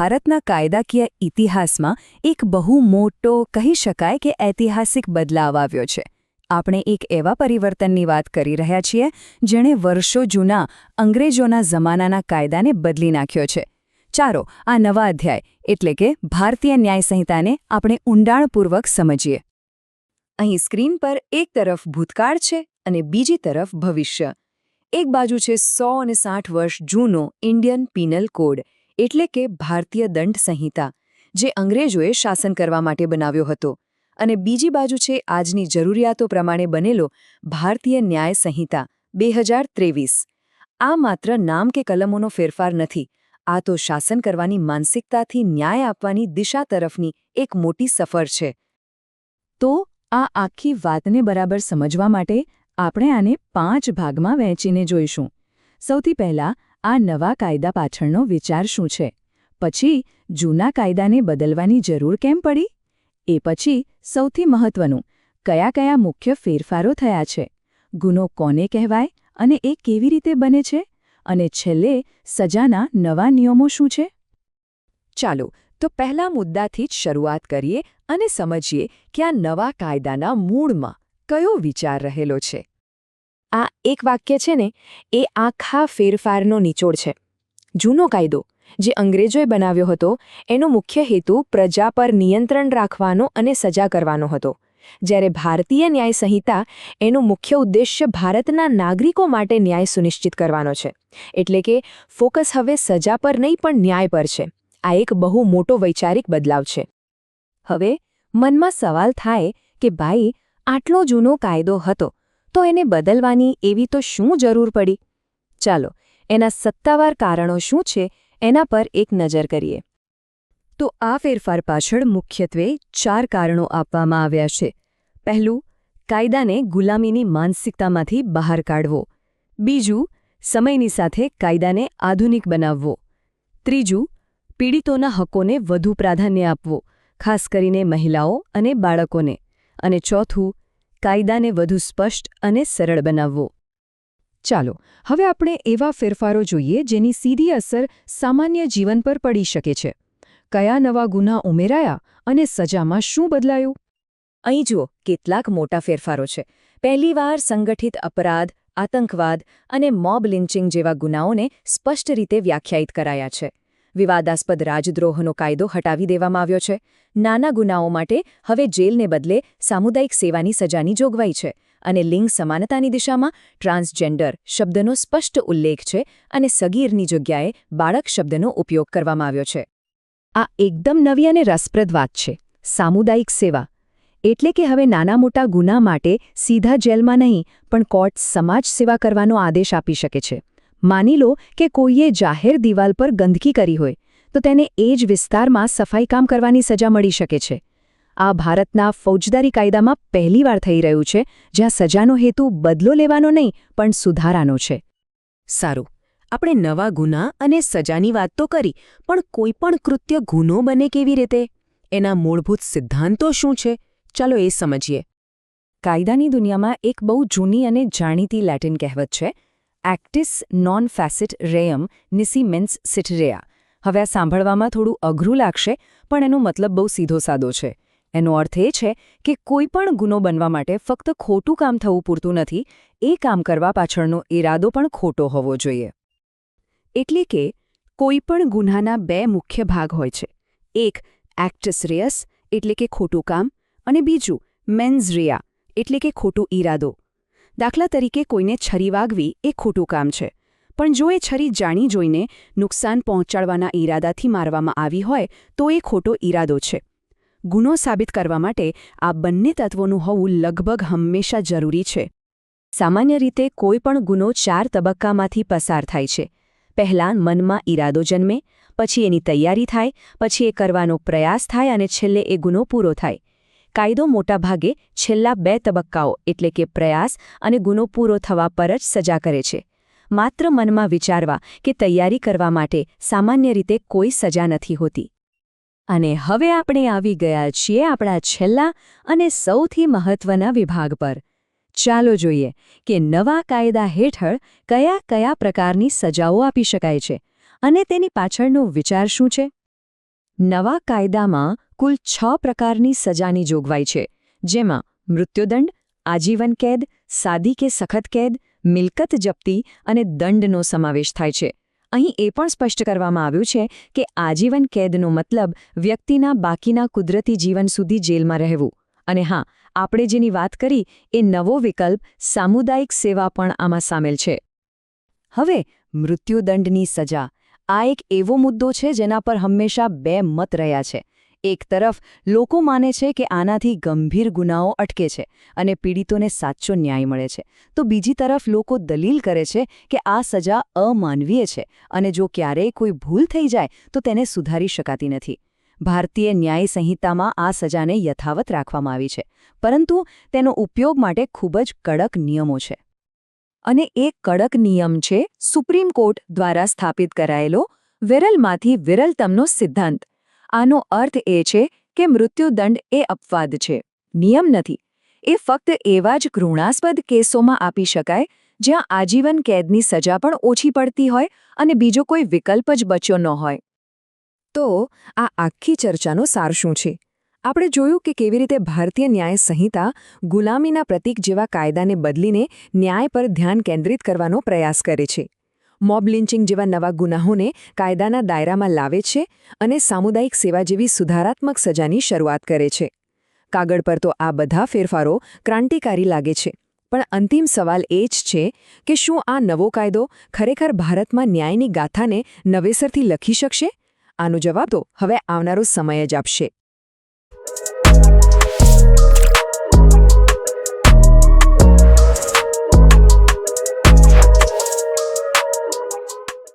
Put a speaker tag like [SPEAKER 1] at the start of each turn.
[SPEAKER 1] ભારતના કાયદાકીય ઇતિહાસમાં એક બહુ મોટો કહી શકાય કે ઐતિહાસિક બદલાવ આવ્યો છે. આપણે એક એવા પરિવર્તનની વાત કરી રહ્યા છીએ જેણે વર્ષો જૂના અંગ્રેજોના જમાનાના કાયદાને બદલી નાખ્યો છે. ચાલો આ નવા અધ્યાય એટલે કે ભારતીય ન્યાય સંહિતાને આપણે ઊંડાણપૂર્વક સમજીએ. અહીં સ્ક્રીન પર એક તરફ ભૂતકાળ છે અને બીજી તરફ ભવિષ્ય. એક બાજુ છે 160 વર્ષ જૂનો ઇન્ડિયન પિનલ કોડ એટલે કે ભારતીય દંડ સંહિતા, જે અંગ્રેજોએ શાસન કરવા માટે બનાવ્યો હતો, અને બીજી બાજુ છે આજની જરૂરિયાતો પ્રમાણે બનેલો ભારતીય ન્યાય સંહિતા 2023. આ માત્ર નામ કે કલમોનો ફેરફાર નથી, આ તો શાસન કરવાની માનસિકતાથી ન્યાય આપવાની દિશા તરફની એક મોટી સફર છે. તો આ આખી વાતને બરાબર સમજવા માટે આપણે આને 5 ભાગમાં વહેંચીને જોઈશું. સૌથી પહેલાં આ નવા કાયદા પાછળનો વિચાર શું છે, પછી જૂના કાયદાને બદલવાની જરૂર કેમ પડી, એ પછી સૌથી મહત્વનું કયા કયા મુખ્ય ફેરફારો થયા છે, ગુનો કોને કહેવાય અને એ કેવી રીતે બને છે, અને છેલ્લે સજાના નવા નિયમો શું છે. ચાલો તો પહેલા મુદ્દાથી જ શરૂઆત કરીએ અને સમજીએ કે આ નવા કાયદાના મૂળમાં કયો વિચાર રહેલો છે. આ એક વાક્ય છે ને, એ આખા ફેરફારનો નિચોડ છે. જૂનો કાયદો જે અંગ્રેજોએ બનાવ્યો હતો, એનો મુખ્ય હેતુ પ્રજા પર નિયંત્રણ રાખવાનો અને સજા કરવાનો હતો, જ્યારે ભારતીય ન્યાય સંહિતા એનો મુખ્ય ઉદ્દેશ્ય ભારતના નાગરિકો માટે ન્યાય સુનિશ્ચિત કરવાનો છે. એટલે કે ફોકસ હવે સજા પર નહીં પણ ન્યાય પર છે. આ એક બહુ મોટો વૈચારિક બદલાવ છે. હવે મનમાં સવાલ થાય કે ભાઈ, આટલો જૂનો કાયદો હતો તો એને બદલવાની એવી તો શું જરૂર પડી? ચાલો એના સત્તાવાર કારણો શું છે એના પર એક નજર કરીએ. તો આ ફેરફાર પાછળ મુખ્યત્વે 4 કારણો આપવામાં આવ્યા છે. પહેલું, કાયદાને ગુલામીની માનસિકતામાંથી બહાર કાઢવો. બીજું, સમયની સાથે કાયદાને આધુનિક બનાવવો. ત્રીજું, પીડિતોના હકોને વધુ પ્રાધાન્ય આપવું, ખાસ કરીને મહિલાઓ અને બાળકોને. અને ચોથું, કાયદાને વધુ સ્પષ્ટ અને સરળ બનાવવો. ચાલો હવે આપણે એવા ફેરફારો જોઈએ જેની સીધી અસર સામાન્ય જીવન પર પડી શકે છે. કયા નવા ગુના ઉમેરાયા અને સજામાં શું બદલાયું? અહીં જુઓ કેટલાક મોટા ફેરફારો છે. પહેલીવાર સંગઠિત અપરાધ, આતંકવાદ અને મોબ લિન્ચિંગ જેવા ગુનાઓને સ્પષ્ટ રીતે વ્યાખ્યાયિત કરાયા છે. વિવાદાસ્પદ રાજદ્રોહનો કાયદો હટાવી દેવામાં આવ્યો છે. નાના ગુનાઓ માટે હવે જેલને બદલે સામુદાયિક સેવાની સજાની જોગવાઈ છે, અને લિંગ સમાનતાની દિશામાં ટ્રાન્સજેન્ડર શબ્દનો સ્પષ્ટ ઉલ્લેખ છે, અને સગીરની જગ્યાએ બાળક શબ્દનો ઉપયોગ કરવામાં આવ્યો છે. આ એકદમ નવી અને રસપ્રદ વાત છે. સામુદાયિક સેવા એટલે કે હવે નાના મોટા ગુના માટે સીધા જેલમાં નહીં પણ કોર્ટ સમાજ સેવા કરવાનો આદેશ આપી શકે છે. માની લો કે કોઈએ જાહેર દિવાલ પર ગંદકી કરી હોય તો તેને એ જ વિસ્તારમાં સફાઈ કામ કરવાની સજા મળી શકે છે. આ ભારતના ફૌજદારી કાયદામાં પહેલીવાર થઈ રહ્યું છે, જ્યાં સજાનો હેતુ બદલો લેવાનો નહીં પણ સુધારાનો છે. સારું, આપણે નવા ગુના અને સજાની વાત તો કરી, પણ કોઈ પણ કૃત્ય ગુનો બને કેવી રીતે? એના મૂળભૂત સિદ્ધાંતો શું છે? ચાલો એ સમજીએ. કાયદાની દુનિયામાં એક બહુ જૂની અને જાણીતી લેટિન કહેવત છે, એક્ટિસ નોન ફેસિટ રેયમ નિસી મેન્સ સિટ રેયા. હવે આ સાંભળવામાં થોડું અઘરું લાગશે, પણ એનો મતલબ બહુ સીધો સાદો છે. એનો અર્થ એ છે કે કોઈ પણ ગુનો બનવા માટે ફક્ત ખોટું કામ થવું પૂરતું નથી, એ કામ કરવા પાછળનો ઈરાદો પણ ખોટો હોવો જોઈએ. એટલે કે કોઈ પણ ગુનાના 2 મુખ્ય ભાગ હોય છે. એક એક્ટિસ રેયસ એટલે કે ખોટું કામ, અને બીજું મેન્સ રેયા એટલે કે ખોટો ઈરાદો. દાખલા તરીકે કોઈને છરી વાગવી એ ખોટું કામ છે, પણ જો એ છરી જાણી જોઈને નુકસાન પહોંચાડવાના ઈરાદાથી મારવામાં આવી હોય તો એ ખોટો ઈરાદો છે. ગુનો સાબિત કરવા માટે આ બંને તત્વોનું હોવું લગભગ હંમેશા જરૂરી છે. સામાન્ય રીતે કોઈ પણ ગુનો 4 તબક્કામાંથી પસાર થાય છે. પહેલાં મનમાં ઈરાદો જન્મે, પછી એની તૈયારી થાય, પછી એ કરવાનો પ્રયાસ થાય અને છેલ્લે એ ગુનો પૂરો થાય. કાયદો મોટાભાગે છેલ્લા 2 તબક્કાઓ એટલે કે પ્રયાસ અને ગુનો પૂરો થવા પર જ સજા કરે છે. માત્ર મનમાં વિચારવા કે તૈયારી કરવા માટે સામાન્ય રીતે કોઈ સજા નથી હોતી. અને હવે આપણે આવી ગયા છીએ આપણા છેલ્લા અને સૌથી મહત્વના વિભાગ પર. ચાલો જોઈએ કે નવા કાયદા હેઠળ કયા કયા પ્રકારની સજાઓ આપી શકાય છે અને તેની પાછળનો વિચાર શું છે. નવા કાયદામાં કુલ 6 પ્રકારની સજાની જોગવાઈ છે, જેમાં મૃત્યુદંડ, આજીવન કેદ, સાદી કે સખત કેદ, મિલકત જપ્તી અને દંડનો સમાવેશ થાય છે. અહીં એ પણ સ્પષ્ટ કરવામાં આવ્યું છે કે આજીવન કેદનો મતલબ વ્યક્તિના બાકીના કુદરતી જીવન સુધી જેલમાં રહેવું. અને હા, આપણે જેની વાત કરી એ નવો વિકલ્પ સામુદાયિક સેવા પણ આમાં સામેલ છે. હવે મૃત્યુદંડની સજા. આ એક એવો મુદ્દો છે જેના પર હંમેશા બે મત રહ્યા છે. એક તરફ લોકો માને છે કે આનાથી ગંભીર ગુનાઓ અટકે છે અને પીડિતોને સાચો ન્યાય મળે છે, તો બીજી તરફ લોકો દલીલ કરે છે કે આ સજા અમાનવીય છે અને જો ક્યારેય કોઈ ભૂલ થઈ જાય તો તેને સુધારી શકાતી નથી. ભારતીય ન્યાય સંહિતામાં આ સજાને યથાવત રાખવામાં આવી છે, પરંતુ તેનો ઉપયોગ માટે ખૂબ જ કડક નિયમો છે. અને એક કડક નિયમ છે સુપ્રીમ કોર્ટ દ્વારા સ્થાપિત કરાયેલો વિરલમાંથી વિરલતમનો સિદ્ધાંત. આનો અર્થ એ છે કે મૃત્યુદંડ એ અપવાદ છે, નિયમ નથી. એ ફક્ત એવા જ ઘૃણાસ્પદ કેસોમાં આપી શકાય જ્યાં આજીવન કેદની સજા પણ ઓછી પડતી હોય અને બીજો કોઈ વિકલ્પ જ બચ્યો ન હોય. તો આ આખી ચર્ચાનો સાર શું છે? આપણે જોયું કે કેવી રીતે ભારતીય ન્યાય સંહિતા ગુલામીના પ્રતીક જેવા કાયદાને બદલીને ન્યાય પર ધ્યાન કેન્દ્રિત કરવાનો પ્રયાસ કરે છે. મોબ લિન્ચિંગ જેવા નવા ગુનાહોને કાયદાના દાયરામાં લાવે છે અને સામુદાયિક સેવા જેવી સુધારાત્મક સજાની શરૂઆત કરે છે. કાગળ પર તો આ બધા ફેરફારો ક્રાંતિકારી લાગે છે, પણ અંતિમ સવાલ એ જ છે કે શું આ નવો કાયદો ખરેખર ભારતમાં ન્યાયની ગાથાને નવેસરથી લખી શકશે? આનો જવાબ તો હવે આવનારો સમય જ આપશે.